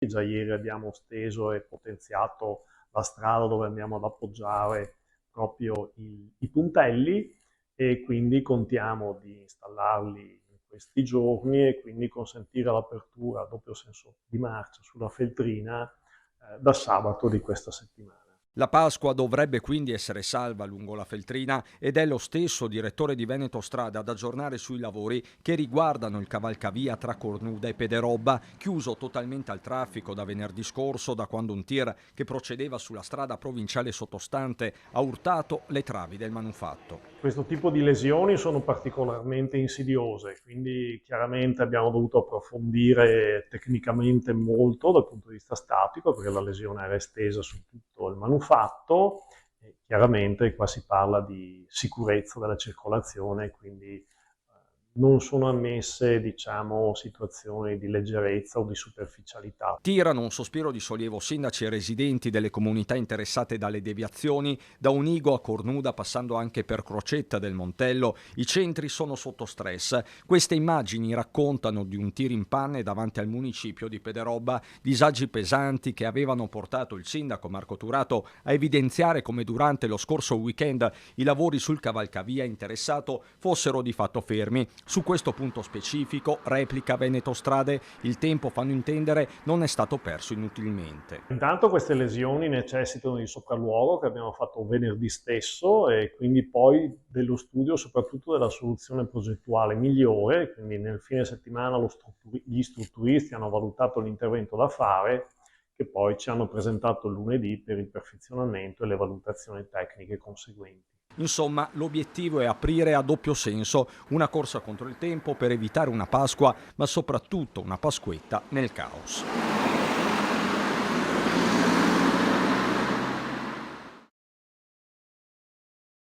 Già ieri abbiamo steso e potenziato la strada dove andiamo ad appoggiare proprio i puntelli e quindi contiamo di installarli in questi giorni e quindi consentire l'apertura a doppio senso di marcia sulla feltrina da sabato di questa settimana. La Pasqua dovrebbe quindi essere salva lungo la Feltrina ed è lo stesso direttore di Veneto Strada ad aggiornare sui lavori che riguardano il cavalcavia tra Cornuda e Pederobba, chiuso totalmente al traffico da venerdì scorso, da quando un tir che procedeva sulla strada provinciale sottostante ha urtato le travi del manufatto. Questo tipo di lesioni sono particolarmente insidiose, quindi chiaramente abbiamo dovuto approfondire tecnicamente molto dal punto di vista statico, perché la lesione era estesa su tutto il manufatto, e chiaramente qua si parla di sicurezza della circolazione, quindi non sono ammesse, diciamo, situazioni di leggerezza o di superficialità. Tirano un sospiro di sollievo sindaci e residenti delle comunità interessate dalle deviazioni, da Unigo a Cornuda passando anche per Crocetta del Montello. I centri sono sotto stress. Queste immagini raccontano di un tir in panne davanti al municipio di Pederobba, disagi pesanti che avevano portato il sindaco Marco Turato a evidenziare come durante lo scorso weekend i lavori sul cavalcavia interessato fossero di fatto fermi. Su questo punto specifico, replica Veneto Strade, il tempo, fanno intendere, non è stato perso inutilmente. Intanto queste lesioni necessitano di sopralluogo che abbiamo fatto venerdì stesso e quindi poi dello studio soprattutto della soluzione progettuale migliore, quindi nel fine settimana gli strutturisti hanno valutato l'intervento da fare che poi ci hanno presentato lunedì per il perfezionamento e le valutazioni tecniche conseguenti. Insomma, l'obiettivo è aprire a doppio senso una corsa contro il tempo per evitare una Pasqua, ma soprattutto una Pasquetta nel caos.